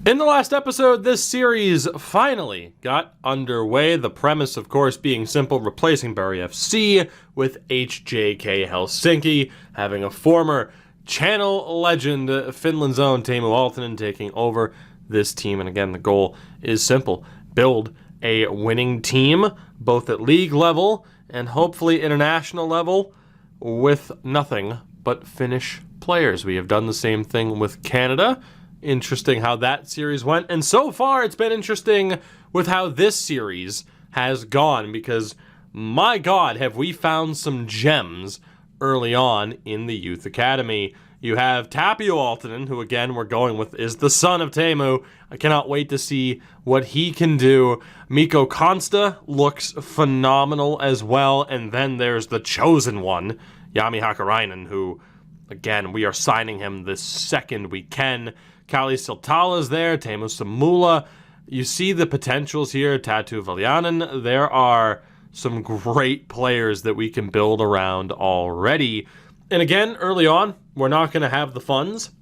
In the last episode, this series finally got underway. The premise, of course, being simple, replacing Bari FC with HJK Helsinki, having a former Channel legend, Finland's own Teemu Aaltonen, taking over this team. And again, the goal is simple. Build a winning team, both at league level and hopefully international level, with nothing but Finnish players. We have done the same thing with Canada. Interesting how that series went. And so far, it's been interesting with how this series has gone, because my God, have we found some gems early on in the Youth Academy. You have Tapio Aaltonen, who again we're going with is the son of Teemu. I cannot wait to see what he can do. Mikko Konsta looks phenomenal as well. And then there's the chosen one, Jami Hakkarainen, who, again, we are signing him the second we can. Kali Siltala's there, Teemu Samula. You see the potentials here, Tatu Valianen. There are some great players that we can build around already. And again, early on, we're not going to have the funds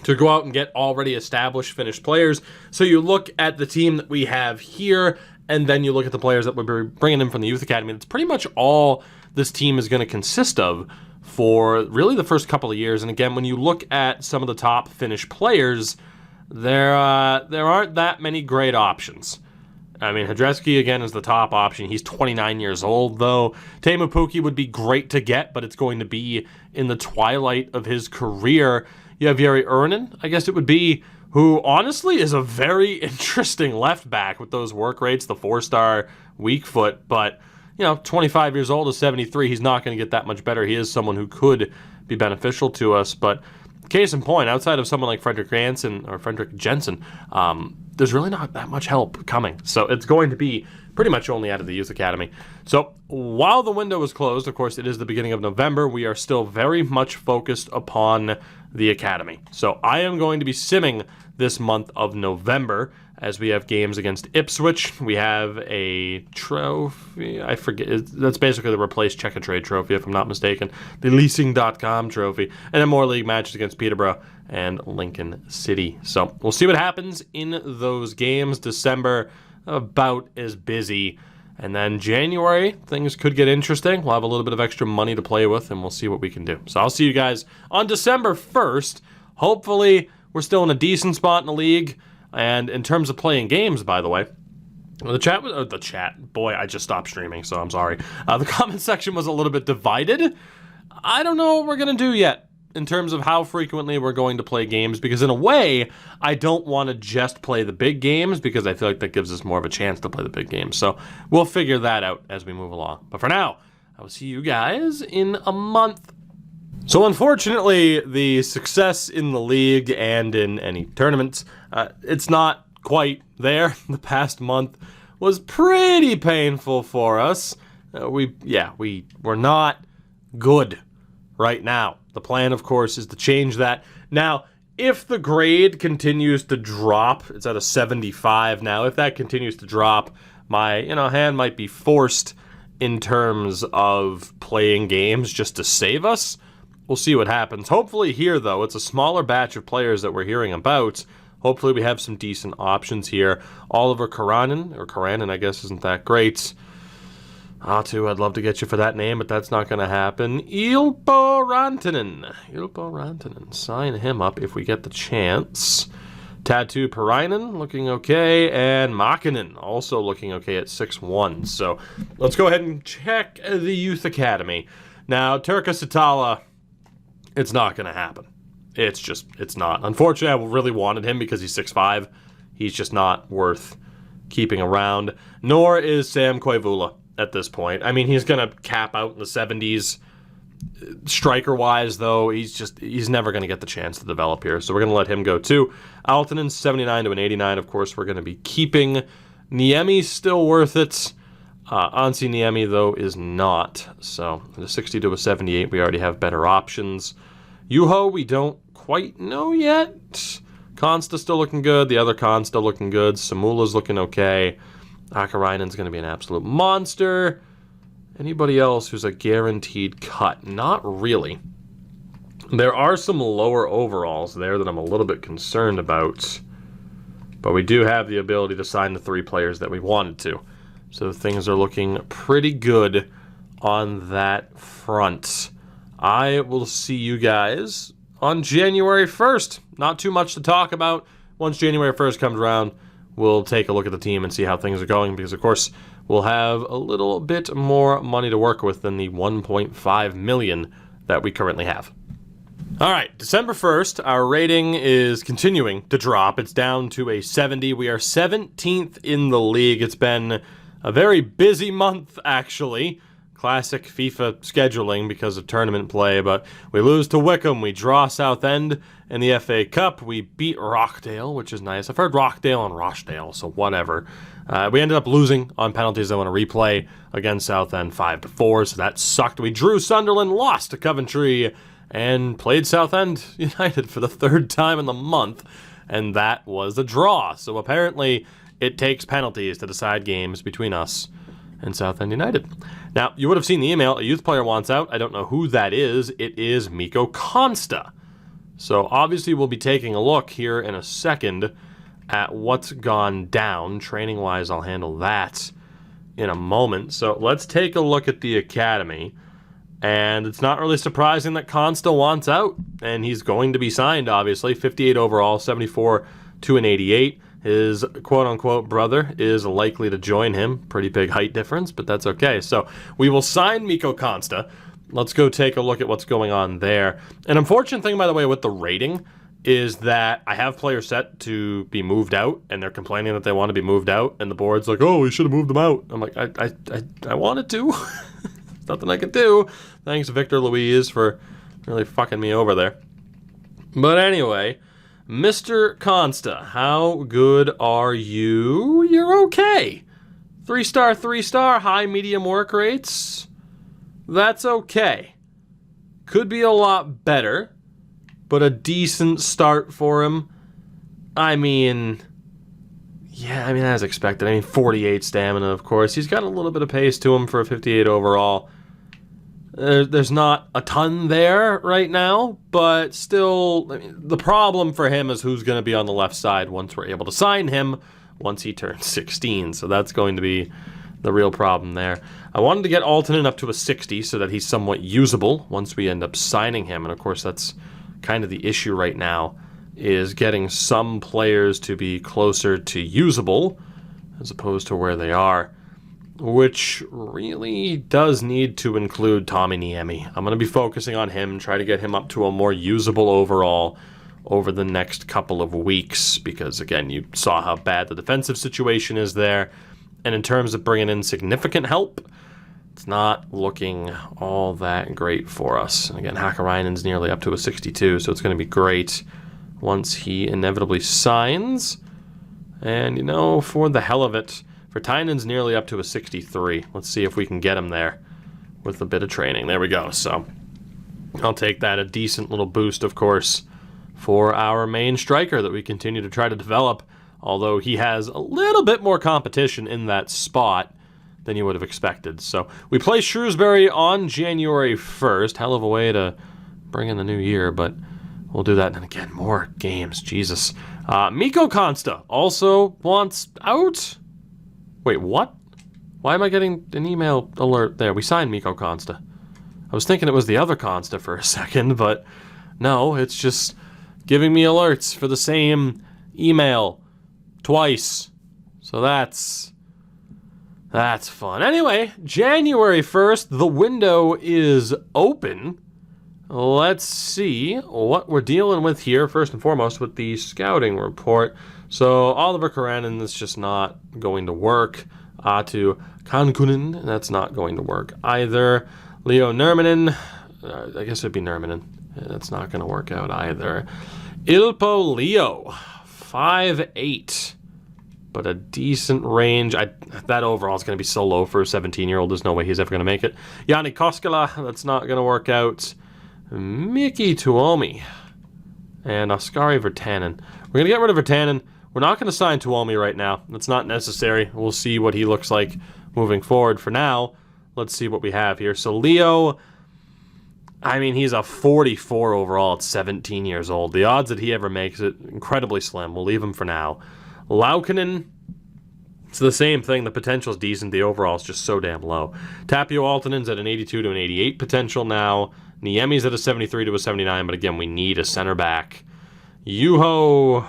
to go out and get already established Finnish players. So you look at the team that we have here, and then you look at the players that we're bringing in from the Youth Academy. That's pretty much all this team is going to consist of for really the first couple of years. And again, when you look at some of the top Finnish players, there aren't that many great options. I mean, Hadreski, again, is the top option. He's 29 years old, though. Teemu Pukki would be great to get, but it's going to be in the twilight of his career. You have Jari Ernen, I guess it would be, who honestly is a very interesting left back with those work rates, the 4-star weak foot, but 25 years old to 73, he's not going to get that much better. He is someone who could be beneficial to us, but case in point, outside of someone like Fredrik Jensen, there's really not that much help coming. So it's going to be pretty much only out of the Youth Academy. So while the window is closed, of course, it is the beginning of November, we are still very much focused upon the Academy. So I am going to be simming this month of November, as we have games against Ipswich. We have a trophy, I forget, that's basically the replace check and trade trophy, if I'm not mistaken, the leasing.com trophy, and then more league matches against Peterborough and Lincoln City. So we'll see what happens in those games. December, about as busy. And then January, things could get interesting. We'll have a little bit of extra money to play with, and we'll see what we can do. So I'll see you guys on December 1st. Hopefully, we're still in a decent spot in the league. And in terms of playing games, by the way, the chat, boy, I just stopped streaming, so I'm sorry. The comment section was a little bit divided. I don't know what we're going to do yet in terms of how frequently we're going to play games, because in a way, I don't want to just play the big games, because I feel like that gives us more of a chance to play the big games. So we'll figure that out as we move along. But for now, I will see you guys in a month. So unfortunately, the success in the league and in any tournaments, it's not quite there. The past month was pretty painful for us. We're not good right now. The plan, of course, is to change that. Now, if the grade continues to drop, it's at a 75 now. If that continues to drop, my hand might be forced in terms of playing games just to save us. We'll see what happens. Hopefully here, though, it's a smaller batch of players that we're hearing about. Hopefully we have some decent options here. Oliver Karanen, I guess, isn't that great. Atu, I'd love to get you for that name, but that's not going to happen. Ilpo Rantanen. Sign him up if we get the chance. Tatu Parainen, looking okay. And Makinen, also looking okay at 6'1". So let's go ahead and check the Youth Academy. Now, Turka Satala, it's not going to happen. It's not. Unfortunately, I really wanted him because he's 6'5". He's just not worth keeping around. Nor is Sam Koivula at this point. I mean, he's going to cap out in the 70s. Striker-wise, though, he's never going to get the chance to develop here. So we're going to let him go, too. Aaltonen, 79 to an 89. Of course, we're going to be keeping. Niemi's still worth it. Ansi Niemi, though, is not. So, the 60 to a 78, we already have better options. Juho, we don't quite know yet. Konsta still looking good. The other Kon's still looking good. Samula's looking okay. Akarainen's going to be an absolute monster. Anybody else who's a guaranteed cut? Not really. There are some lower overalls there that I'm a little bit concerned about. But we do have the ability to sign the 3 players that we wanted to. So things are looking pretty good on that front. I will see you guys on January 1st. Not too much to talk about. Once January 1st comes around, we'll take a look at the team and see how things are going, because of course we'll have a little bit more money to work with than the 1.5 million that we currently have. All right, December 1st, our rating is continuing to drop. It's down to a 70. We are 17th in the league. It's been a very busy month, actually. Classic FIFA scheduling because of tournament play, but we lose to Wickham, we draw Southend in the FA Cup, we beat Rockdale, which is nice. I've heard Rockdale and Rochdale, so whatever. We ended up losing on penalties. I want to replay against Southend 5-4, so that sucked. We drew Sunderland, lost to Coventry, and played Southend United for the 3rd time in the month, and that was a draw. So apparently it takes penalties to decide games between us and Southend United. Now, you would have seen the email. A youth player wants out. I don't know who that is. It is Mikko Konsta. So obviously we'll be taking a look here in a second at what's gone down. Training-wise, I'll handle that in a moment. So let's take a look at the academy. And it's not really surprising that Konsta wants out. And he's going to be signed, obviously. 58 overall, 74 to an 88. His quote-unquote brother is likely to join him. Pretty big height difference, but that's okay. So we will sign Mikko Konsta. Let's go take a look at what's going on there. An unfortunate thing, by the way, with the rating is that I have players set to be moved out, and they're complaining that they want to be moved out, and the board's like, oh, we should have moved them out. I'm like, I wanted to. There's nothing I could do. Thanks, Victor Louise, for really fucking me over there. But anyway, Mr. Konsta, how good are you? You're okay. 3-star, 3-star, high medium work rates. That's okay. Could be a lot better, but a decent start for him. I mean, as expected. 48 stamina, of course. He's got a little bit of pace to him for a 58 overall. There's not a ton there right now, but still, the problem for him is who's going to be on the left side once we're able to sign him once he turns 16. So that's going to be the real problem there. I wanted to get Altonen up to a 60 so that he's somewhat usable once we end up signing him. And of course, that's kind of the issue right now, is getting some players to be closer to usable as opposed to where they are, which really does need to include Tommy Niemi. I'm going to be focusing on him, try to get him up to a more usable overall over the next couple of weeks, because again, you saw how bad the defensive situation is there, and in terms of bringing in significant help, it's not looking all that great for us. And again, Hakarainen's nearly up to a 62, so it's going to be great once he inevitably signs. And for the hell of it, Vertainen's nearly up to a 63. Let's see if we can get him there with a bit of training. There we go. So I'll take that. A decent little boost, of course, for our main striker that we continue to try to develop, although he has a little bit more competition in that spot than you would have expected. So we play Shrewsbury on January 1st. Hell of a way to bring in the new year, but we'll do that. And again, more games. Jesus. Mikko Konsta also wants out. Wait, what? Why am I getting an email alert there? We signed Mikko Konsta. I was thinking it was the other Konsta for a second, but no, it's just giving me alerts for the same email twice. So that's fun. Anyway, January 1st, the window is open. Let's see what we're dealing with here, first and foremost, with the scouting report. So Oliver Karanen is just not going to work. Aatu Kankunen, that's not going to work either. Leo Nurminen, I guess it'd be Nurminen. That's not going to work out either. Ilpo Leo, 5'8", but a decent range. That overall is going to be so low for a 17-year-old. There's no way he's ever going to make it. Jani Koskela, that's not going to work out. Miki Tuomi and Oskari Virtanen. We're going to get rid of Virtanen. We're not going to sign Tuomi right now. That's not necessary. We'll see what he looks like moving forward. For now, let's see what we have here. So Leo, he's a 44 overall at 17 years old. The odds that he ever makes it, incredibly slim. We'll leave him for now. Laukkanen, it's the same thing. The potential's decent. The overall is just so damn low. Tapio Altonen's at an 82 to an 88 potential now. Niemi's at a 73 to a 79, but again, we need a center back. Juho,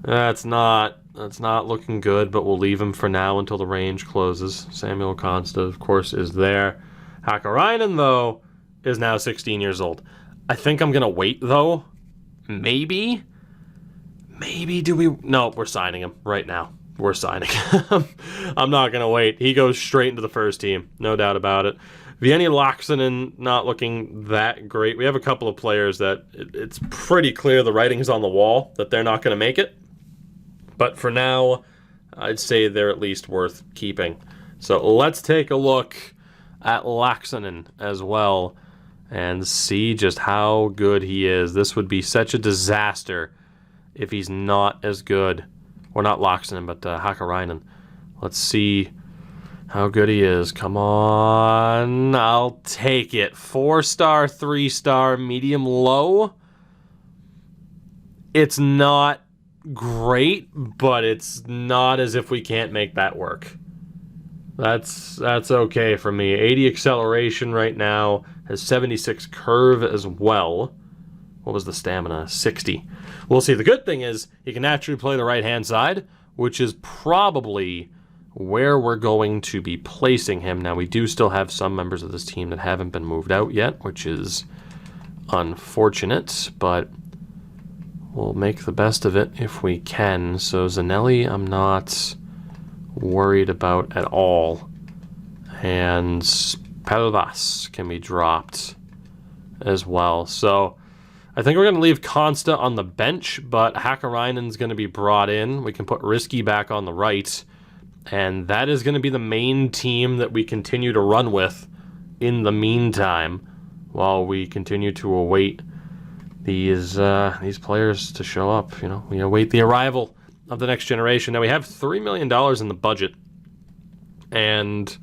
that's not looking good, but we'll leave him for now until the range closes. Samuel Consta, of course, is there. Hakkarainen, though, is now 16 years old. I think I'm going to wait, though. Maybe do we... No, we're signing him right now. We're signing him. I'm not going to wait. He goes straight into the first team. No doubt about it. Vieni Laaksonen not looking that great. We have a couple of players that it's pretty clear the writing's on the wall that they're not going to make it. But for now, I'd say they're at least worth keeping. So let's take a look at Laaksonen as well and see just how good he is. This would be such a disaster if he's not as good. Or not Laaksonen, but Hakkarainen. Let's see how good he is. Come on. I'll take it. 4-star, 3-star, medium low. It's not great, but it's not as if we can't make that work. That's okay for me. 80 acceleration right now. Has 76 curve as well. What was the stamina? 60. We'll see. The good thing is he can naturally play the right-hand side, which is probably where we're going to be placing him. Now, we do still have some members of this team that haven't been moved out yet, which is unfortunate, but we'll make the best of it if we can. So Zanelli, I'm not worried about at all. And Pelvas can be dropped as well. So I think we're going to leave Consta on the bench, but Hakkarainen's going to be brought in. We can put Risky back on the right, and that is going to be the main team that we continue to run with in the meantime while we continue to await these players to show up. You know, we await the arrival of the next generation. Now, we have $3 million in the budget, and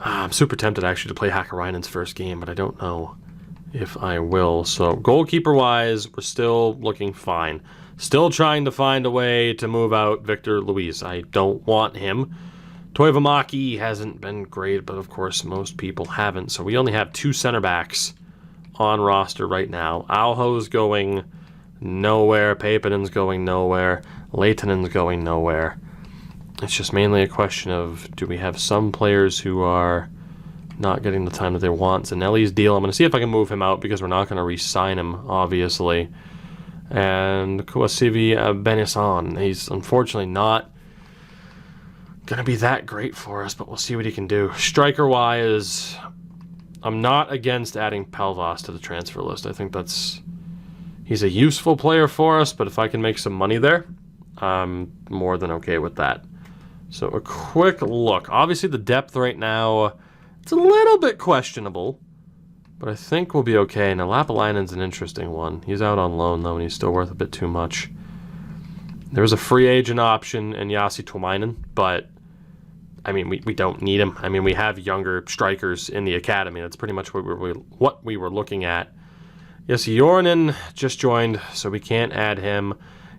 I'm super tempted actually to play Hakkarainen's first game, but I don't know if I will. So goalkeeper-wise, we're still looking fine. Still trying to find a way to move out Victor Luis. I don't want him. Toivomaki hasn't been great, but of course most people haven't. So we only have 2 center backs on roster right now. Alho's going nowhere. Peiponen's going nowhere. Leightonen's going nowhere. It's just mainly a question of, do we have some players who are not getting the time that they want? Zanelli's deal, I'm going to see if I can move him out because we're not going to re-sign him, obviously. And Kouasivi Benisson, he's unfortunately not going to be that great for us, but we'll see what he can do. Striker-wise, I'm not against adding Pelvas to the transfer list. I think he's a useful player for us, but if I can make some money there, I'm more than okay with that. So a quick look. Obviously the depth right now, it's a little bit questionable, but I think we'll be okay. Now, Lapalainen's an interesting one. He's out on loan, though, and he's still worth a bit too much. There's a free agent option in Yassi Tuomainen, but, I mean, we don't need him. I mean, we have younger strikers in the academy. That's pretty much what we were looking at. Yes, Jornen just joined, so we can't add him.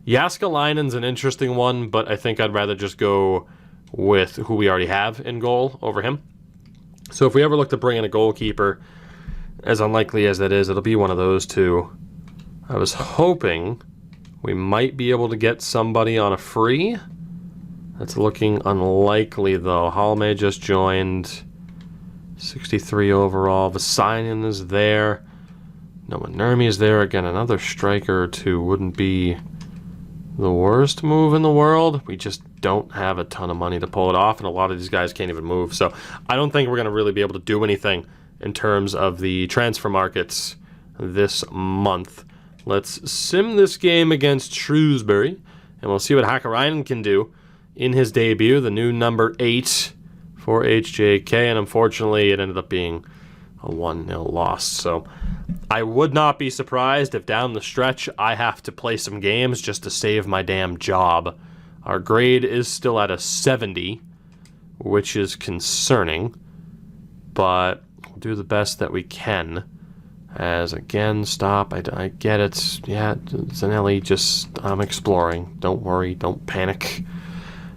Jaskalainen's an interesting one, but I think I'd rather just go with who we already have in goal over him. So if we ever look to bring in a goalkeeper, as unlikely as that is, it'll be one of those two. I was hoping we might be able to get somebody on a free. That's looking unlikely, though. Halme just joined. 63 overall. Vasainen is there. Noah Nurmi is there. Again, another striker or two wouldn't be the worst move in the world. We just don't have a ton of money to pull it off, and a lot of these guys can't even move. So I don't think we're going to really be able to do anything in terms of the transfer markets this month. Let's sim this game against Shrewsbury, and we'll see what Hakkarainen can do in his debut, the new number 8 for HJK, and unfortunately it ended up being a 1-0 loss. So I would not be surprised if down the stretch I have to play some games just to save my damn job. Our grade is still at a 70, which is concerning, but we'll do the best that we can. As again, stop. I get it. Yeah, Zanelli, just I'm exploring. Don't worry. Don't panic.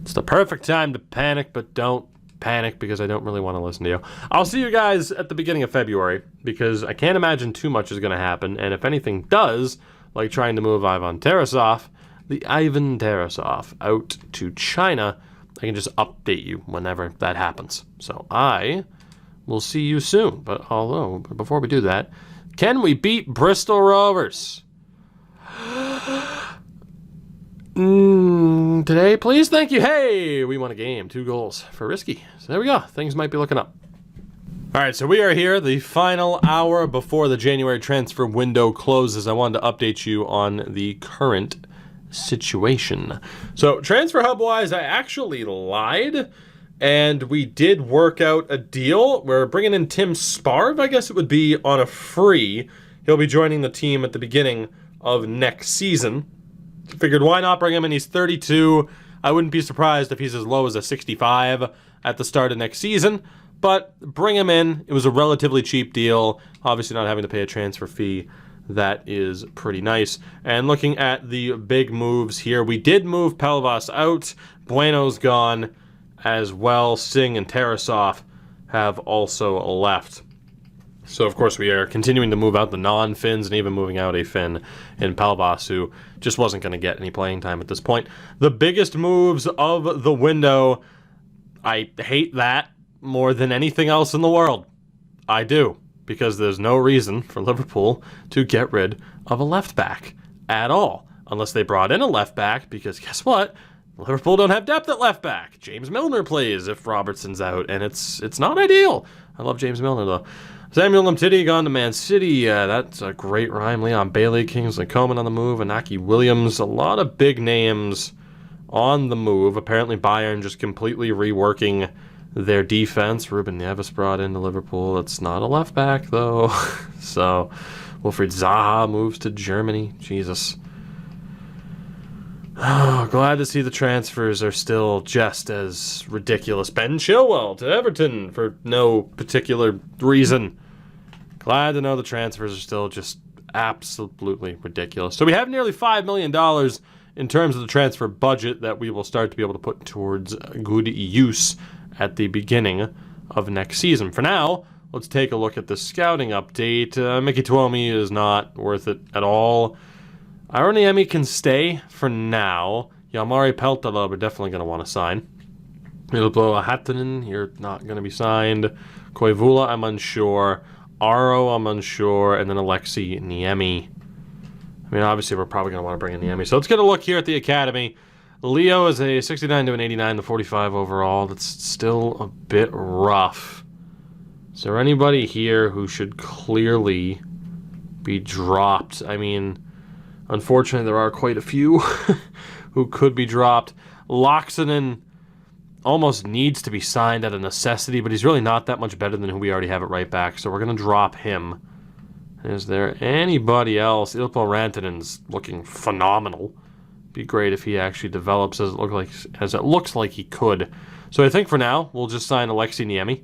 It's the perfect time to panic, but don't panic because I don't really want to listen to you. I'll see you guys at the beginning of February because I can't imagine too much is going to happen. And if anything does, like trying to move Ivan Tarasov out to China, I can just update you whenever that happens. So I will see you soon. But before we do that, can we beat Bristol Rovers? Today, please? Thank you. Hey, we won a game. 2 goals for Risky. So there we go. Things might be looking up. All right, so we are here, the final hour before the January transfer window closes. I wanted to update you on the current situation. So transfer hub-wise, I actually lied, and we did work out a deal. We're bringing in Tim Sparv, I guess it would be, on a free. He'll be joining the team at the beginning of next season. Figured why not bring him in? He's 32. I wouldn't be surprised if he's as low as a 65 at the start of next season. But bring him in. It was a relatively cheap deal. Obviously not having to pay a transfer fee. That is pretty nice. And looking at the big moves here, we did move Pelvas out. Bueno's gone as well. Singh and Tarasov have also left. So, of course, we are continuing to move out the non-Finns and even moving out a Finn in Pelvas, who just wasn't going to get any playing time at this point. The biggest moves of the window, I hate that more than anything else in the world. I do, because there's no reason for Liverpool to get rid of a left back at all, unless they brought in a left back, because guess what? Liverpool don't have depth at left back. James Milner plays if Robertson's out, and it's not ideal. I love James Milner, though. Samuel Umtiti gone to Man City. That's a great rhyme. Leon Bailey, Kingsley Coman on the move. Inaki Williams. A lot of big names on the move. Apparently Bayern just completely reworking their defense. Ruben Neves brought into Liverpool. It's not a left back, though. So Wilfried Zaha moves to Germany. Jesus. Oh, glad to see the transfers are still just as ridiculous. Ben Chilwell to Everton for no particular reason. Glad to know the transfers are still just absolutely ridiculous. So we have nearly $5 million in terms of the transfer budget that we will start to be able to put towards good use at the beginning of next season. For now, let's take a look at the scouting update. Mickey Tuomi is not worth it at all. Aroniemi can stay for now. Jalmari Peltola, we're definitely going to want to sign. Ilpo Hatanen, you're not going to be signed. Koivula, I'm unsure. Aro, I'm unsure. And then Alexei Niemi. I mean, obviously, we're probably going to want to bring in Niemi. So let's get a look here at the academy. Leo is a 69 to an 89 to 45 overall. That's still a bit rough. Is there anybody here who should clearly be dropped? I mean, unfortunately, there are quite a few who could be dropped. Loxonen almost needs to be signed out of necessity, but he's really not that much better than who we already have at right back, so we're going to drop him. Is there anybody else? Ilpo Rantanen's looking phenomenal. Be great if he actually develops as it looks like he could. So I think for now, we'll just sign Alexei Niemi,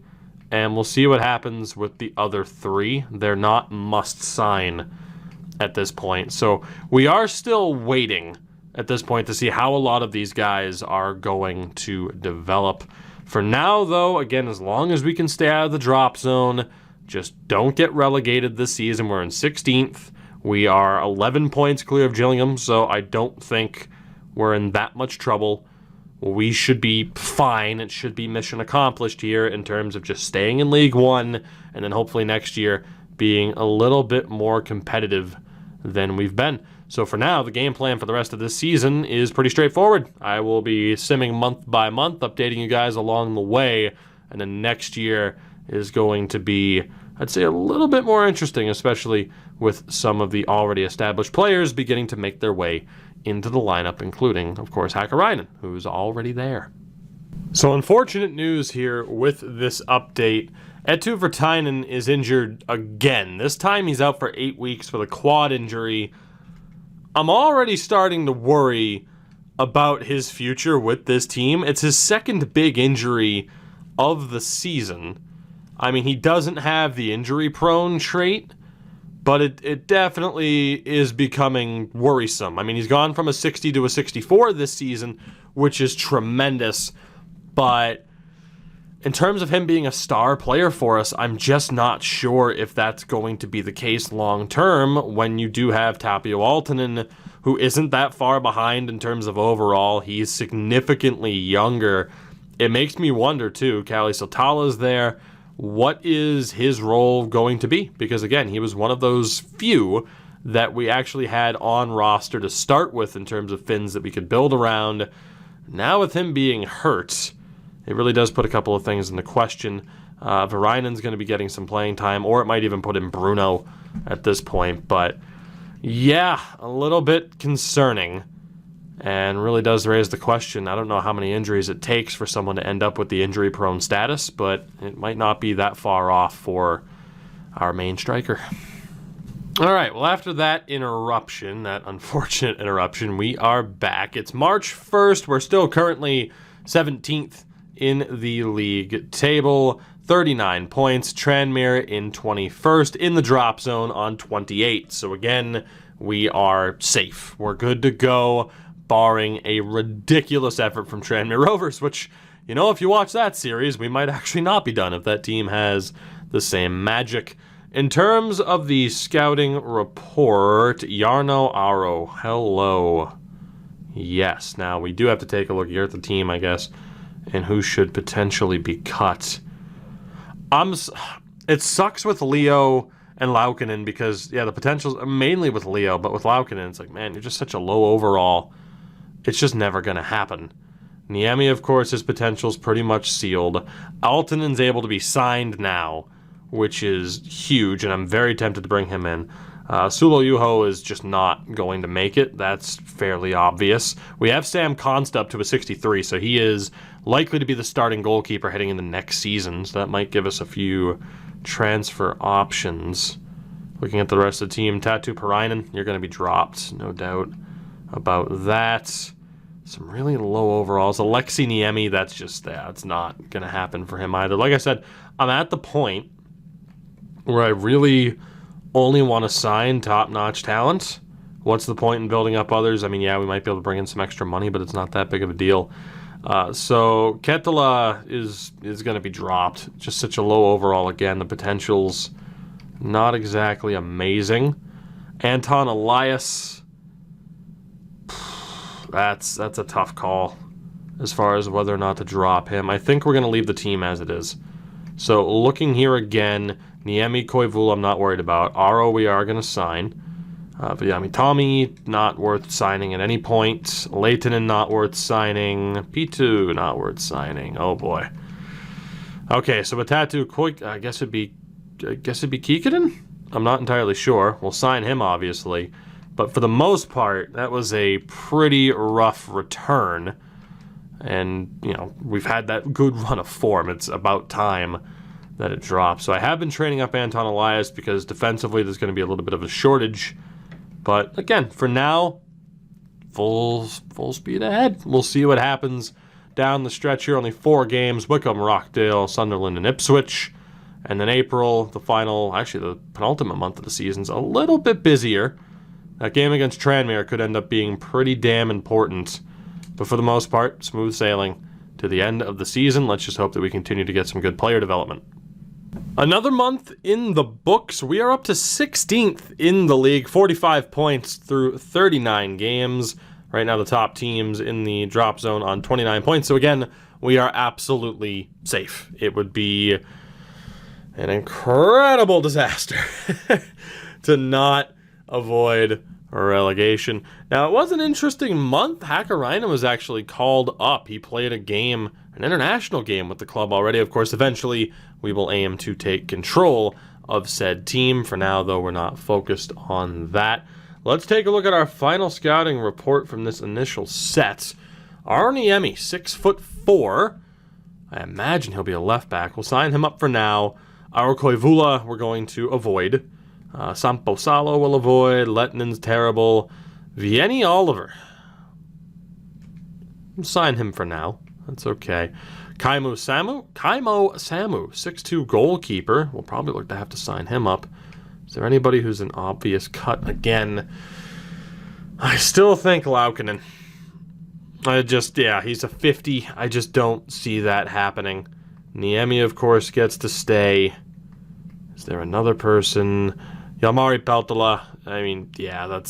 and we'll see what happens with the other 3. They're not must-sign at this point. So we are still waiting at this point to see how a lot of these guys are going to develop. For now, though, again, as long as we can stay out of the drop zone, just don't get relegated this season. We're in 16th. We are 11 points clear of Gillingham, so I don't think we're in that much trouble. We should be fine. It should be mission accomplished here in terms of just staying in League One and then hopefully next year being a little bit more competitive than we've been. So for now, the game plan for the rest of this season is pretty straightforward. I will be simming month by month, updating you guys along the way, and then next year is going to be, I'd say, a little bit more interesting, especially with some of the already established players beginning to make their way into the lineup, including, of course, Hakkarainen, who's already there. So unfortunate news here with this update. Eetu Virtanen is injured again. This time he's out for 8 weeks with a quad injury. I'm already starting to worry about his future with this team. It's his second big injury of the season. I mean, he doesn't have the injury-prone trait, but it definitely is becoming worrisome. I mean, he's gone from a 60 to a 64 this season, which is tremendous, but in terms of him being a star player for us, I'm just not sure if that's going to be the case long term when you do have Tapio Aaltonen, who isn't that far behind in terms of overall. He's significantly younger. It makes me wonder, too, Kalle Siltala's there. What is his role going to be? Because, again, he was one of those few that we actually had on roster to start with in terms of Finns that we could build around. Now with him being hurt, it really does put a couple of things into question. Varinen's going to be getting some playing time, or it might even put in Bruno at this point. But, yeah, a little bit concerning, and really does raise the question. I don't know how many injuries it takes for someone to end up with the injury-prone status, but it might not be that far off for our main striker. All right, well, after that interruption, that unfortunate interruption, we are back. It's March 1st. We're still currently 17th in the league table, 39 points. Tranmere in 21st, in the drop zone on 28. So again, we are safe. We're good to go, barring a ridiculous effort from Tranmere Rovers, which, you know, if you watch that series, we might actually not be done if that team has the same magic. In terms of the scouting report, Jarno Aro, hello. Yes, now we do have to take a look here at the team, I guess, and who should potentially be cut. It sucks with Leo and Laukkanen because, yeah, the potential's mainly with Leo, but with Laukkanen, it's like, man, you're just such a low overall. It's just never going to happen. Niemi, of course, his potential's pretty much sealed. Aaltonen's able to be signed now, which is huge, and I'm very tempted to bring him in. Sulo Juho is just not going to make it. That's fairly obvious. We have Sam Const up to a 63, so he is likely to be the starting goalkeeper heading into next season, so that might give us a few transfer options. Looking at the rest of the team, Tatu Parainen, you're going to be dropped, no doubt about that. Some really low overalls. Alexei Niemi, that's not going to happen for him either. Like I said, I'm at the point where I really only want to sign top-notch talent. What's the point in building up others? I mean, yeah, we might be able to bring in some extra money, but it's not that big of a deal. So Ketela is going to be dropped. Just such a low overall again. The potential's not exactly amazing. Anton Elias, that's a tough call as far as whether or not to drop him. I think we're going to leave the team as it is. So looking here again, Niemi, Koivula, I'm not worried about. Aro, we are going to sign. Viljami Tommy, not worth signing at any point. Leitonen, not worth signing. Pitu, not worth signing. Oh boy. Okay, so with Tatu, I guess it'd be Kikkonen? I'm not entirely sure. We'll sign him, obviously. But for the most part, that was a pretty rough return. And, you know, we've had that good run of form. It's about time that it drops. So I have been training up Anton Elias because defensively there's going to be a little bit of a shortage. But again, for now, full speed ahead. We'll see what happens down the stretch here. Only 4 games: Wickham, Rockdale, Sunderland, and Ipswich. And then April, the penultimate month of the season's a little bit busier. That game against Tranmere could end up being pretty damn important. But for the most part, smooth sailing to the end of the season. Let's just hope that we continue to get some good player development. Another month in the books. We are up to 16th in the league, 45 points through 39 games. Right now the top teams in the drop zone on 29 points. So again, we are absolutely safe. It would be an incredible disaster to not avoid relegation. Now, it was an interesting month. Hakkarainen was actually called up. He played an international game with the club already. Of course, eventually we will aim to take control of said team. For now, though, we're not focused on that. Let's take a look at our final scouting report from this initial set. Arniemi, 6'4". I imagine he'll be a left back. We'll sign him up for now. Auro Koivula, we're going to avoid. Sampo Salo will avoid. Lettinen's terrible. Vieni Oliver. We'll sign him for now. That's okay. Kaimo Samu, 6'2" goalkeeper. We'll probably look to have to sign him up. there anybody who's an obvious cut? Again, I still think Laukkanen. He's a 50. I just don't see that happening. Niemi, of course, gets to stay. Is there another person? Jalmari Peltola. I mean, yeah,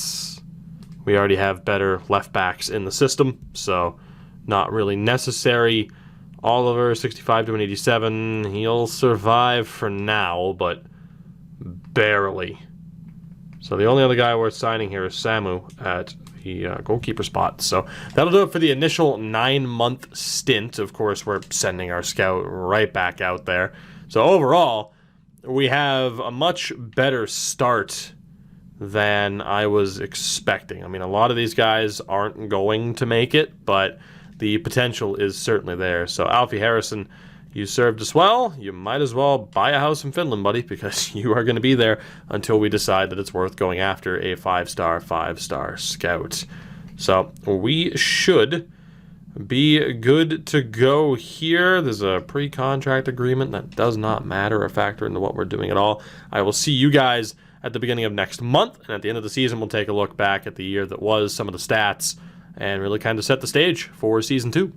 we already have better left backs in the system, so not really necessary. Oliver, 65 to an 87. He'll survive for now, but barely. So the only other guy worth signing here is Samu at the goalkeeper spot. So that'll do it for the initial 9-month stint. Of course, we're sending our scout right back out there. So overall, we have a much better start than I was expecting. I mean, a lot of these guys aren't going to make it, but the potential is certainly there. So Alfie Harrison, you served us well. You might as well buy a house in Finland, buddy, because you are going to be there until we decide that it's worth going after a 5-star scout. So we should be good to go here. There's a pre-contract agreement that does not matter or factor into what we're doing at all. I will see you guys at the beginning of next month, and at the end of the season, we'll take a look back at the year that was, some of the stats, and really kind of set the stage for Season 2.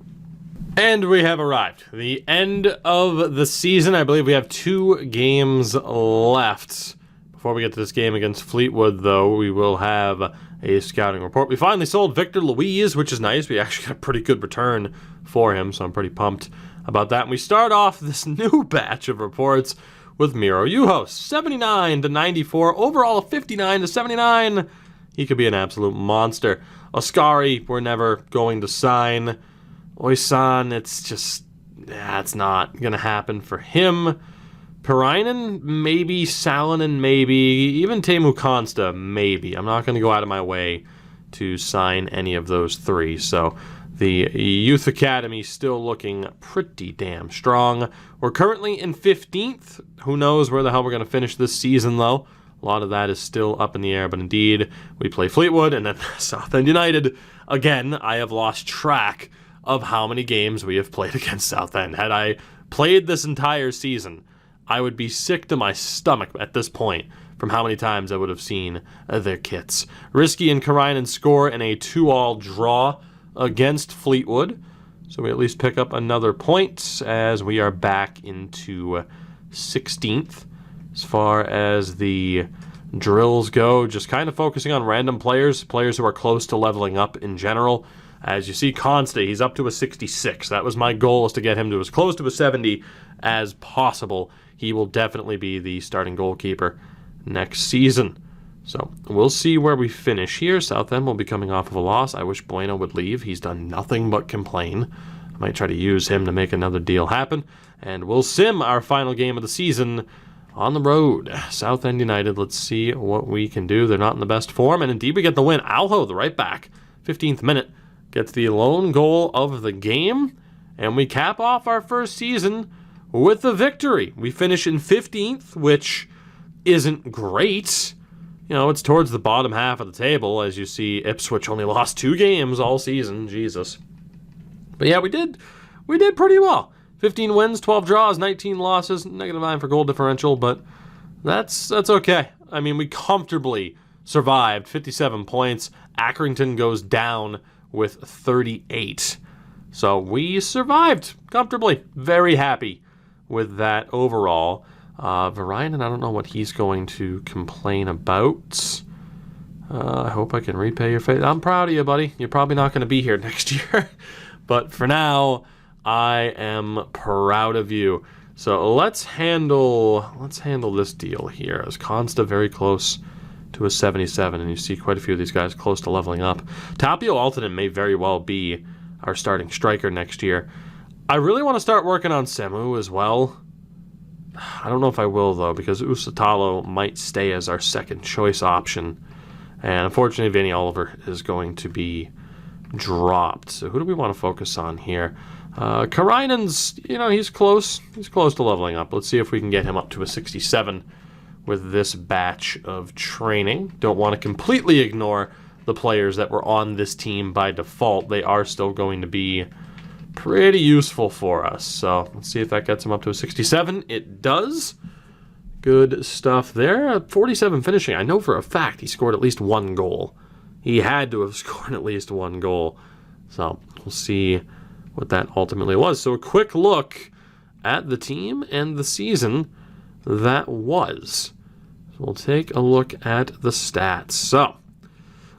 And we have arrived. The end of the season. I believe we have 2 games left. Before we get to this game against Fleetwood, though, we will have a scouting report. We finally sold Victor Luiz, which is nice. We actually got a pretty good return for him, so I'm pretty pumped about that. And we start off this new batch of reports with Miro Juhos, 79 to 94. Overall, 59 to 79. He could be an absolute monster. Oskari, we're never going to sign. Oisan, it's not going to happen for him. Pirainen, maybe. Salonen, maybe. Even Teemu Konsta, maybe. I'm not going to go out of my way to sign any of those 3. So the Youth Academy still looking pretty damn strong. We're currently in 15th. Who knows where the hell we're going to finish this season, though. A lot of that is still up in the air, but indeed, we play Fleetwood and then Southend United. Again, I have lost track of how many games we have played against Southend. Had I played this entire season, I would be sick to my stomach at this point from how many times I would have seen their kits. Risky and Karainen score in a 2-2 draw against Fleetwood, so we at least pick up another point as we are back into 16th. As far as the drills go, just kind of focusing on random players who are close to leveling up in general. As you see, Conste, he's up to a 66. That was my goal, is to get him to as close to a 70 as possible. He will definitely be the starting goalkeeper next season. So we'll see where we finish here. Southend will be coming off of a loss. I wish Bueno would leave. He's done nothing but complain. I might try to use him to make another deal happen. And we'll sim our final game of the season on the road. Southend United, let's see what we can do. They're not in the best form, and indeed we get the win. Alho, the right back, 15th minute, gets the lone goal of the game, and we cap off our first season with a victory. We finish in 15th, which isn't great. You know, it's towards the bottom half of the table. As you see, Ipswich only lost 2 games all season. Jesus. But yeah, we did pretty well. 15 wins, 12 draws, 19 losses, -9 for goal differential, but that's okay. I mean, we comfortably survived, 57 points. Accrington goes down with 38. So we survived comfortably. Very happy with that overall. Varainen, I don't know what he's going to complain about. I hope I can repay your faith. I'm proud of you, buddy. You're probably not going to be here next year. But for now, I am proud of you. So let's handle this deal here. Is Consta very close to a 77, and you see quite a few of these guys close to leveling up. Tapio Altonen may very well be our starting striker next year. I really want to start working on Semu as well. I don't know if I will, though, because Usatalo might stay as our second choice option. And unfortunately, Vinny Oliver is going to be dropped. So who do we want to focus on here? Karainen's, he's close. He's close to leveling up. Let's see if we can get him up to a 67 with this batch of training. Don't want to completely ignore the players that were on this team by default. They are still going to be pretty useful for us. So let's see if that gets him up to a 67. It does. Good stuff there. 47 finishing. I know for a fact he scored at least one goal. He had to have scored at least one goal. So we'll see what that ultimately was. So a quick look at the team and the season that was. So we'll take a look at the stats. So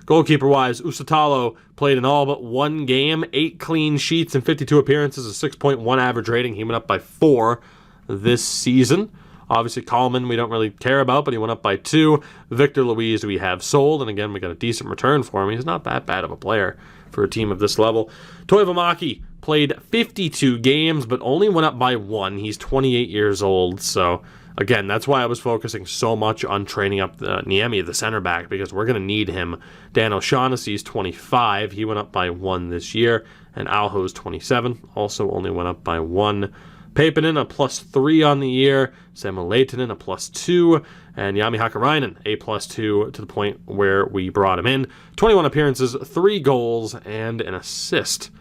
goalkeeper-wise, Usatalo played in all but one game, 8 clean sheets and 52 appearances, a 6.1 average rating. He went up by 4 this season. Obviously, Kallman we don't really care about, but he went up by 2. Victor Luiz we have sold, and again, we got a decent return for him. He's not that bad of a player for a team of this level. Toivomaki played 52 games, but only went up by 1. He's 28 years old, so again, that's why I was focusing so much on training up Niemi, the center back, because we're going to need him. Dan O'Shaughnessy's 25. He went up by 1 this year, and Alho's 27. Also only went up by 1. Papanen, a +3 on the year. Samuel Leitonen, a +2. And Jami Hakarainen, a +2 to the point where we brought him in. 21 appearances, 3 goals, and an assist.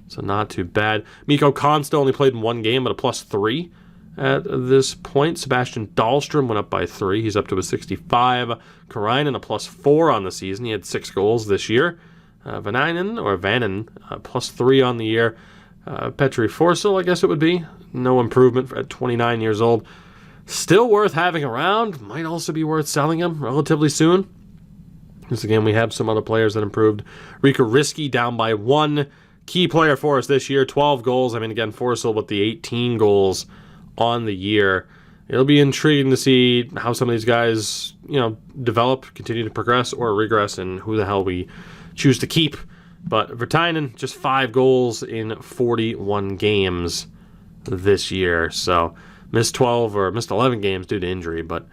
So not too bad. Mikko Konsta only played in 1 game, but a +3 at this point. Sebastian Dahlstrom went up by 3. He's up to a 65. Karainen, a +4 on the season. He had 6 goals this year. Vaninen, +3 on the year. Petri Forsell, I guess it would be. No improvement at 29 years old. Still worth having around. Might also be worth selling him relatively soon. Because again, we have some other players that improved. Rico Risky down by 1. Key player for us this year, 12 goals. I mean, again, Forsell with the 18 goals on the year. It'll be intriguing to see how some of these guys, develop, continue to progress, or regress, and who the hell we choose to keep. But Virtanen, just 5 goals in 41 games this year. So missed 11 games due to injury, but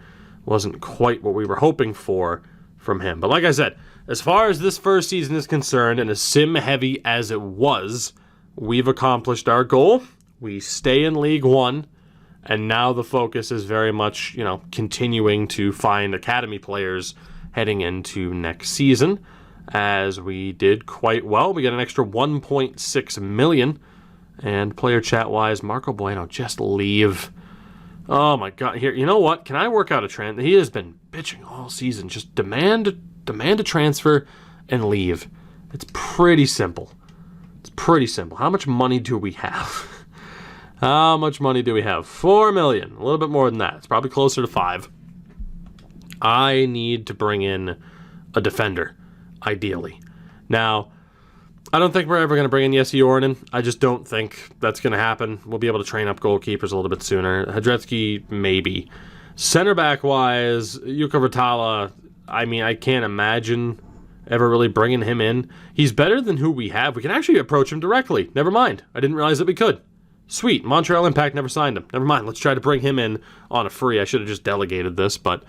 wasn't quite what we were hoping for from him. But like I said, as far as this first season is concerned, and as sim-heavy as it was, we've accomplished our goal. We stay in League One, and now the focus is very much, continuing to find academy players heading into next season, as we did quite well. We got an extra 1.6 million, and player chat-wise, Marco Bueno, just leave. Oh my God! Here, you know what? Can I work out a trend? He has been bitching all season. Just demand a transfer and leave. It's pretty simple. It's pretty simple. How much money do we have? How much money do we have? 4 million. A little bit more than that. It's probably closer to 5. I need to bring in a defender, ideally. Now, I don't think we're ever going to bring in Jesse Ornin. I just don't think that's going to happen. We'll be able to train up goalkeepers a little bit sooner. Hadretsky, maybe. Center back-wise, Jukka Virtala, I mean, I can't imagine ever really bringing him in. He's better than who we have. We can actually approach him directly. Never mind. I didn't realize that we could. Sweet. Montreal Impact never signed him. Never mind. Let's try to bring him in on a free. I should have just delegated this, but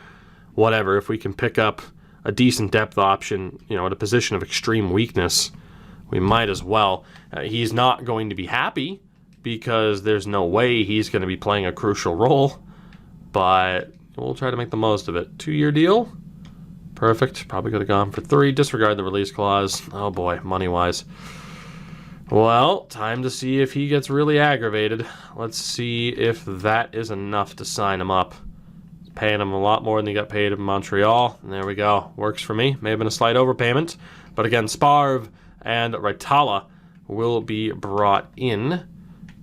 whatever. If we can pick up a decent depth option, at a position of extreme weakness, we might as well. He's not going to be happy because there's no way he's going to be playing a crucial role, but we'll try to make the most of it. 2-year deal. Perfect. Probably could have gone for 3. Disregard the release clause. Oh boy, money-wise. Well, time to see if he gets really aggravated. Let's see if that is enough to sign him up. Paying him a lot more than he got paid in Montreal. And there we go. Works for me. May have been a slight overpayment. But again, Sparv and Raitala will be brought in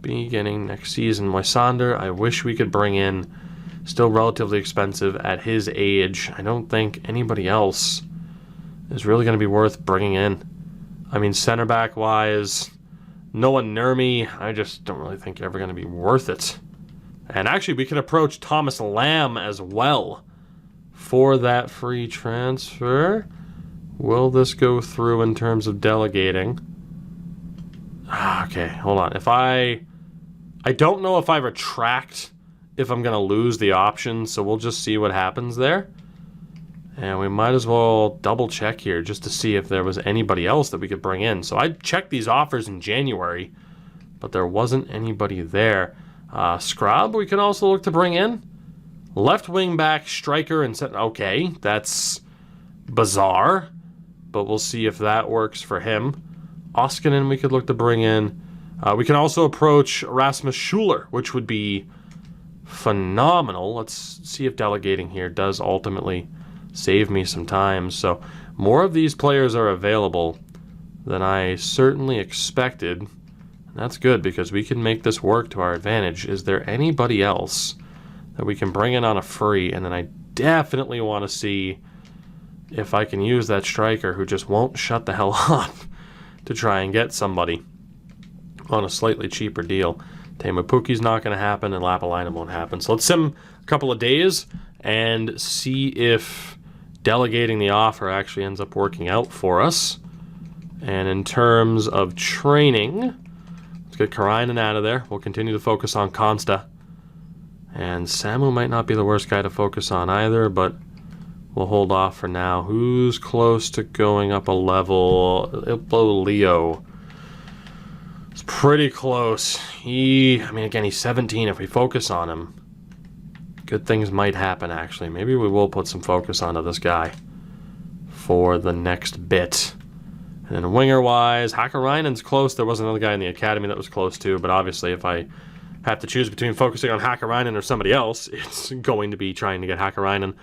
beginning next season. Moisander, I wish we could bring in. Still relatively expensive at his age. I don't think anybody else is really going to be worth bringing in. I mean, center back wise, Noah Nurmi, I just don't really think ever going to be worth it. And actually, we can approach Thomas Lamb as well for that free transfer. Will this go through in terms of delegating? Okay, hold on. I don't know if I retract if I'm going to lose the option, so we'll just see what happens there. And we might as well double check here just to see if there was anybody else that we could bring in. So I checked these offers in January, but there wasn't anybody there. Scrub, we can also look to bring in. Left wing back, striker, and center. Okay, that's bizarre, but we'll see if that works for him. Oskanen, we could look to bring in. We can also approach Rasmus Schuler, which would be phenomenal. Let's see if delegating here does ultimately save me some time. So more of these players are available than I certainly expected. That's good because we can make this work to our advantage. Is there anybody else that we can bring in on a free? And then I definitely want to see if I can use that striker who just won't shut the hell up to try and get somebody on a slightly cheaper deal. Teemu not going to happen, and Lapalainen won't happen. So let's sim a couple of days and see if delegating the offer actually ends up working out for us. And in terms of training, let's get Karainen out of there. We'll continue to focus on Consta. And Samu might not be the worst guy to focus on either, but we'll hold off for now. Who's close to going up a level? Ilpo Leo. It's pretty close. Again, he's 17. If we focus on him, good things might happen, actually. Maybe we will put some focus onto this guy for the next bit. And then winger-wise, Hakarainen's close. There was another guy in the academy that was close too, but obviously if I have to choose between focusing on Hakarainen or somebody else, it's going to be trying to get Hakarainen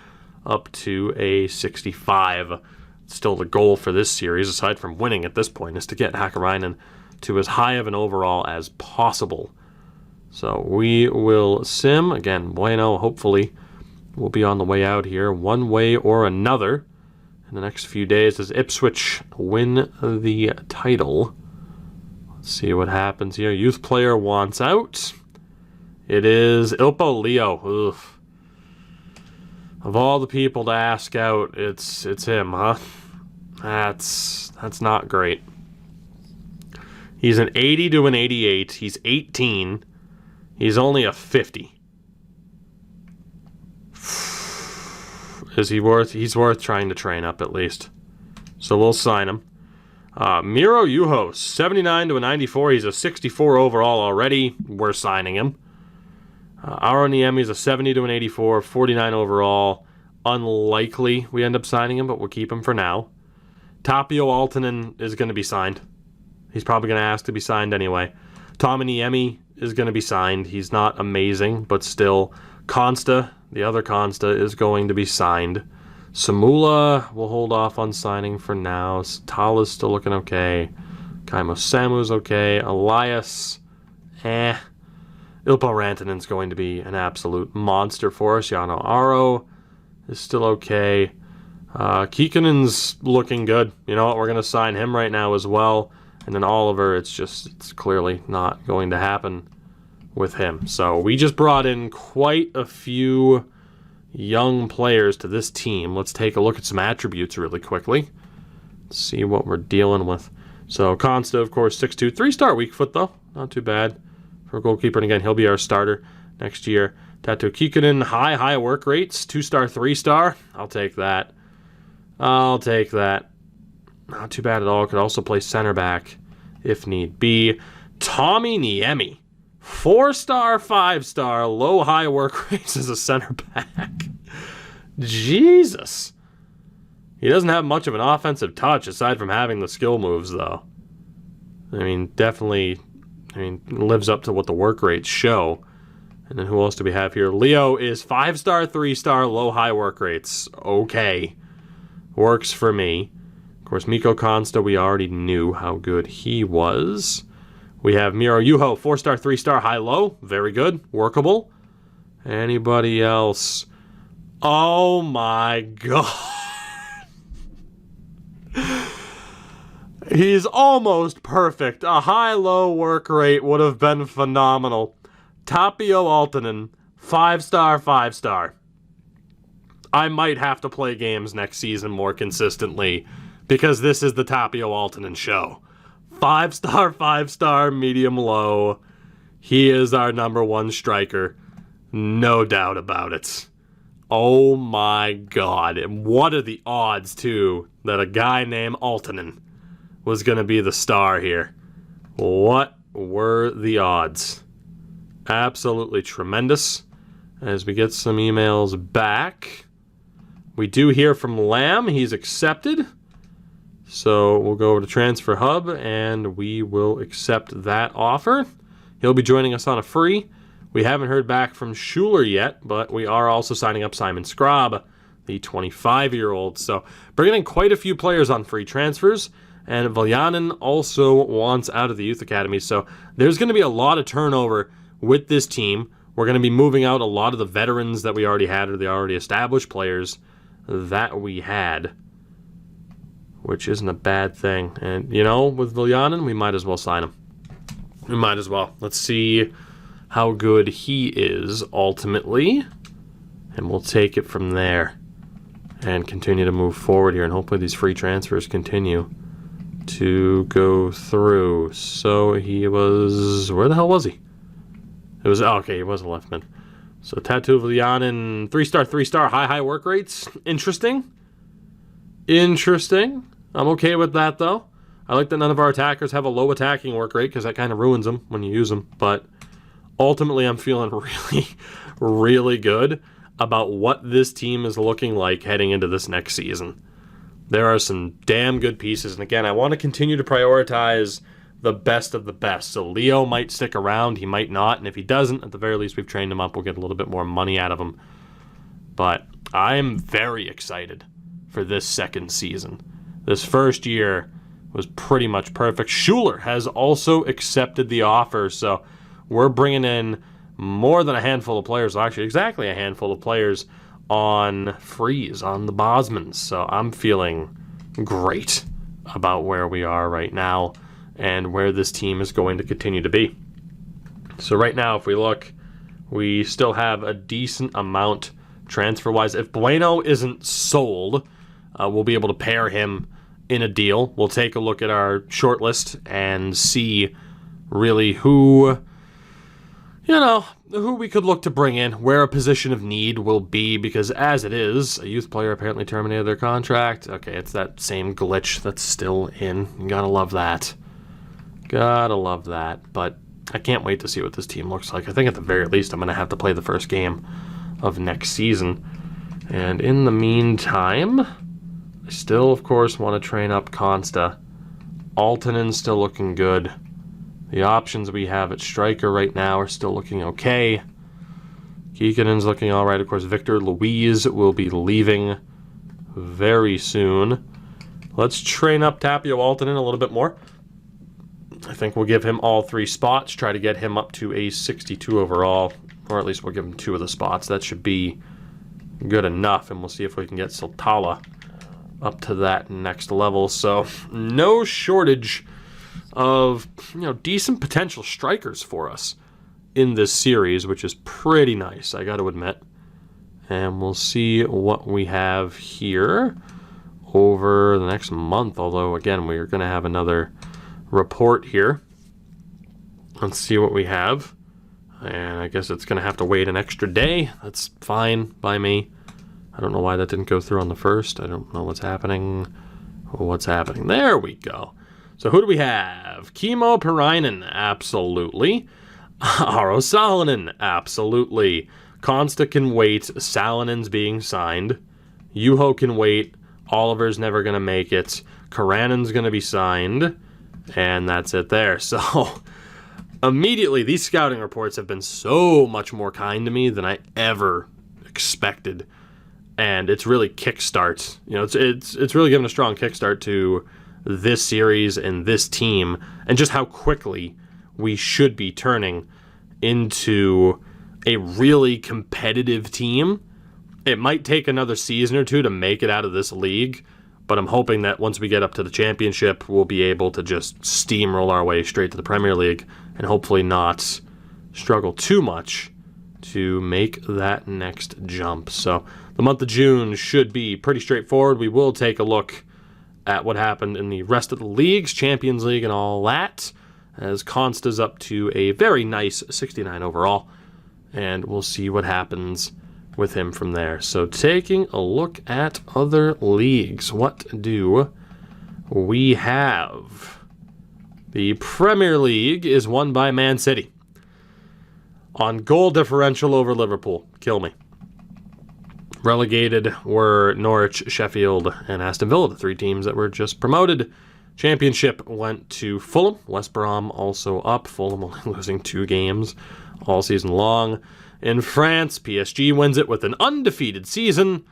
up to a 65. Still the goal for this series, aside from winning at this point, is to get Hakarainen to as high of an overall as possible. So we will sim. Again, bueno, hopefully we'll be on the way out here one way or another in the next few days as Ipswich win the title. Let's see what happens here. Youth player wants out. It is Ilpo Leo. Ugh. Of all the people to ask out, it's him, huh? That's not great. He's an 80 to an 88. He's 18. He's only a 50. Is he worth? He's worth trying to train up at least. So we'll sign him. Miro Juhos, 79 to a 94. He's a 64 overall already. We're signing him. Aro Niemi's a 70 to an 84, 49 overall. Unlikely we end up signing him, but we'll keep him for now. Tapio Aaltonen is going to be signed. He's probably going to ask to be signed anyway. Tommy Niemi is going to be signed. He's not amazing, but still. Consta, the other Consta, is going to be signed. Samula, we'll hold off on signing for now. Tala's still looking okay. Kaimo Samu's okay. Elias, Ilpo Rantanen's going to be an absolute monster for us. Jano Aro is still okay. Kikkonen's looking good. You know what? We're going to sign him right now as well. And then Oliver, it's clearly not going to happen with him. So we just brought in quite a few young players to this team. Let's take a look at some attributes really quickly. See what we're dealing with. So Consta, of course, 6'2", 3-star weak foot though. Not too bad for a goalkeeper. And again, he'll be our starter next year. Tato Kikkonen, high work rates, 2-star, 3-star. I'll take that. I'll take that. Not too bad at all. Could also play center back if need be. Tommy Niemi, 4-star, 5-star, low-high work rates as a center back. Jesus. He doesn't have much of an offensive touch aside from having the skill moves, though. Definitely, lives up to what the work rates show. And then who else do we have here? Leo is 5-star, 3-star, low-high work rates. Okay. Works for me. Of course, Mikko Consta, we already knew how good he was. We have Miro Juho, 4-star, 3-star, high-low. Very good. Workable. Anybody else? Oh, my God. He's almost perfect. A high-low work rate would have been phenomenal. Tapio Aaltonen, 5-star, 5-star. I might have to play games next season more consistently because this is the Tapio Aaltonen show. 5-star, 5-star, medium-low. He is our #1 striker. No doubt about it. Oh my God. And what are the odds, too, that a guy named Aaltonen was going to be the star here? What were the odds? Absolutely tremendous. As we get some emails back, we do hear from Lamb. He's accepted. So we'll go over to Transfer Hub and we will accept that offer. He'll be joining us on a free. We haven't heard back from Schuler yet, but we are also signing up Simon Scrobb, the 25-year-old. So bringing in quite a few players on free transfers, and Viljanen also wants out of the youth academy. So there's going to be a lot of turnover with this team. We're going to be moving out a lot of the veterans that we already had, or the already established players that we had, which isn't a bad thing. And, you know, with Viljanen, we might as well sign him. We might as well. Let's see how good he is ultimately, and we'll take it from there and continue to move forward here, and hopefully these free transfers continue to go through. So he was... where the hell was he? It was... oh, okay, he was a left mid. So Tattoo Viljanen, 3-star, high work rates. Interesting. Interesting. I'm okay with that, though. I like that none of our attackers have a low attacking work rate, because that kind of ruins them when you use them. But ultimately, I'm feeling really, really good about what this team is looking like heading into this next season. There are some damn good pieces. And again, I want to continue to prioritize the best of the best. So Leo might stick around. He might not. And if he doesn't, at the very least, we've trained him up. We'll get a little bit more money out of him. But I'm very excited for this second season. This first year was pretty much perfect. Schuler has also accepted the offer. So we're bringing in more than a handful of players. Actually, exactly a handful of players on freeze, on the Bosmans. So I'm feeling great about where we are right now and where this team is going to continue to be. So right now, if we look, we still have a decent amount transfer-wise. If Bueno isn't sold, we'll be able to pair him in a deal. We'll take a look at our short list and see really who, you know, who we could look to bring in, where a position of need will be, because as it is, a youth player apparently terminated their contract. Okay, it's that same glitch that's still in. You gotta love that. Gotta love that. But I can't wait to see what this team looks like. I think at the very least I'm gonna have to play the first game of next season. And in the meantime, I still, of course, want to train up Consta. Altonen's still looking good. The options we have at striker right now are still looking okay. Kikkonen's looking all right. Of course, Victor Luiz will be leaving very soon. Let's train up Tapio Altonen a little bit more. I think we'll give him all 3 spots, try to get him up to a 62 overall, or at least we'll give him 2 of the spots. That should be good enough, and we'll see if we can get Sultala up to that next level. So no shortage of, you know, decent potential strikers for us in this series, which is pretty nice, I got to admit. And we'll see what we have here over the next month, although again we're going to have another report here. Let's see what we have, and I guess it's going to have to wait an extra day. That's fine by me. I don't know why that didn't go through on the first. I don't know what's happening. What's happening? There we go. So who do we have? Kimmo Pirainen, absolutely. Aro Salonen, absolutely. Consta can wait. Salonen's being signed. Juho can wait. Oliver's never going to make it. Karanen's going to be signed. And that's it there. So immediately, these scouting reports have been so much more kind to me than I ever expected. And it's really kickstart. You know, it's really given a strong kickstart to this series and this team, and just how quickly we should be turning into a really competitive team. It might take another season or 2 to make it out of this league, but I'm hoping that once we get up to the championship, we'll be able to just steamroll our way straight to the Premier League and hopefully not struggle too much to make that next jump. So the month of June should be pretty straightforward. We will take a look at what happened in the rest of the leagues, Champions League and all that, as Consta's up to a very nice 69 overall, and we'll see what happens with him from there. So taking a look at other leagues, what do we have? The Premier League is won by Man City on goal differential over Liverpool. Kill me. Relegated were Norwich, Sheffield, and Aston Villa, the 3 teams that were just promoted Championship went to Fulham. West Brom also up. Fulham only losing 2 games all season long. In France, PSG wins it with an undefeated season.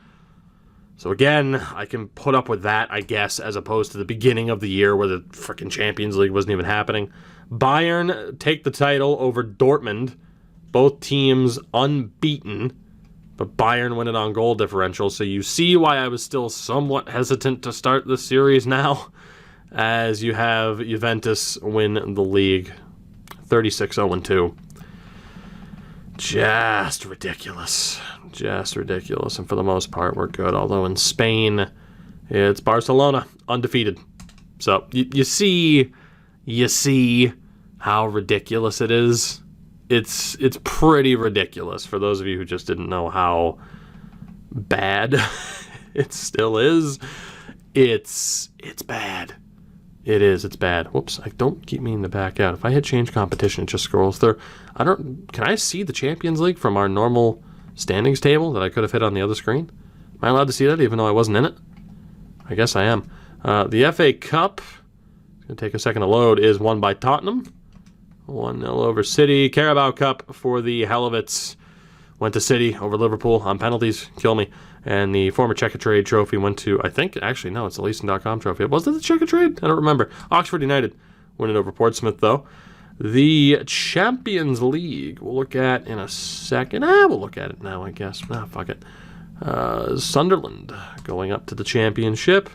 So again, I can put up with that, I guess, as opposed to the beginning of the year where the freaking Champions League wasn't even happening. Bayern take the title over Dortmund. Both teams unbeaten, but Bayern win it on goal differential. So you see why I was still somewhat hesitant to start this series now, as you have Juventus win the league 36-0-2. Just ridiculous. Just ridiculous. And for the most part, we're good. Although in Spain, it's Barcelona, undefeated. So you see how ridiculous it is. It's pretty ridiculous for those of you who just didn't know how bad it still is. It's bad. It's bad. Whoops, I don't keep meaning to back out. If I hit change competition, it just scrolls through. Can I see the Champions League from our normal standings table that I could have hit on the other screen? Am I allowed to see that even though I wasn't in it? I guess I am. The FA Cup, it's going to take a second to load, is won by Tottenham. 1-0 over City. Carabao Cup for the Helvets went to City over Liverpool on penalties. Kill me. And the former Checkatrade trophy went to, I think, actually, no, it's the Leasing.com trophy. Was it the Checkatrade? I don't remember. Oxford United winning over Portsmouth, though. The Champions League, we'll look at in a second. We'll look at it now, I guess. Fuck it. Sunderland going up to the championship.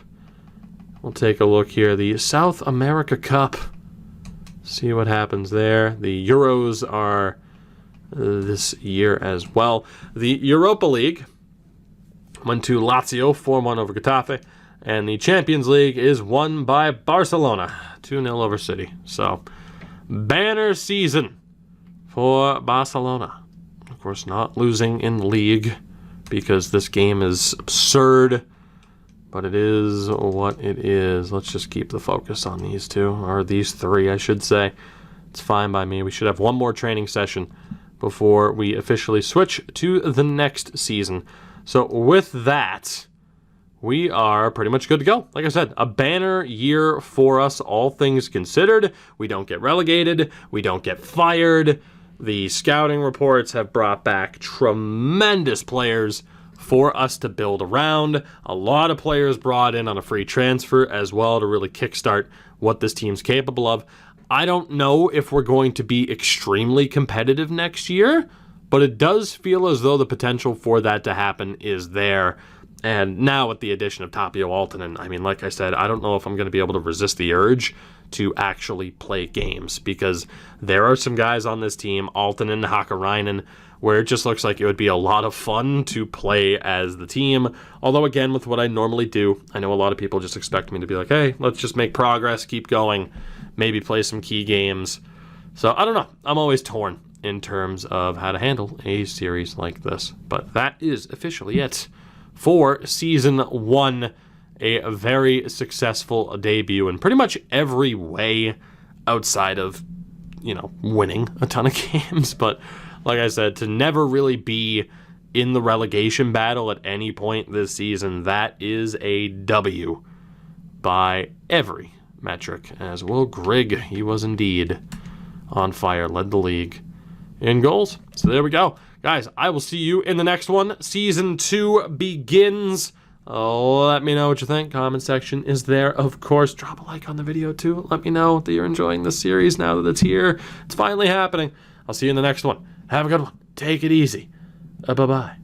We'll take a look here. The South America Cup. See what happens there. The Euros are this year as well. The Europa League went to Lazio, 4-1 over Getafe. And the Champions League is won by Barcelona, 2-0 over City. So, banner season for Barcelona. Of course, not losing in the league because this game is absurd. But it is what it is. Let's just keep the focus on these two, or these three, I should say. It's fine by me. We should have one more training session before we officially switch to the next season. So with that, we are pretty much good to go. Like I said, a banner year for us, all things considered. We don't get relegated. We don't get fired. The scouting reports have brought back tremendous players for us to build around. A lot of players brought in on a free transfer as well to really kickstart what this team's capable of. I don't know if we're going to be extremely competitive next year, but it does feel as though the potential for that to happen is there. And now with the addition of Tapio Aaltonen, I mean, like I said, I don't know if I'm going to be able to resist the urge to actually play games, because there are some guys on this team, Aaltonen, Hakkarainen, where it just looks like it would be a lot of fun to play as the team. Although, again, with what I normally do, I know a lot of people just expect me to be like, hey, let's just make progress, keep going, maybe play some key games. So, I don't know. I'm always torn in terms of how to handle a series like this. But that is officially it for Season 1. A very successful debut in pretty much every way outside of, winning a ton of games. But like I said, to never really be in the relegation battle at any point this season, that is a W by every metric. As Will Grigg, he was indeed on fire, led the league in goals. So there we go. Guys, I will see you in the next one. Season 2 begins. Let me know what you think. Comment section is there, of course. Drop a like on the video, too. Let me know that you're enjoying the series now that it's here. It's finally happening. I'll see you in the next one. Have a good one. Take it easy. Bye-bye.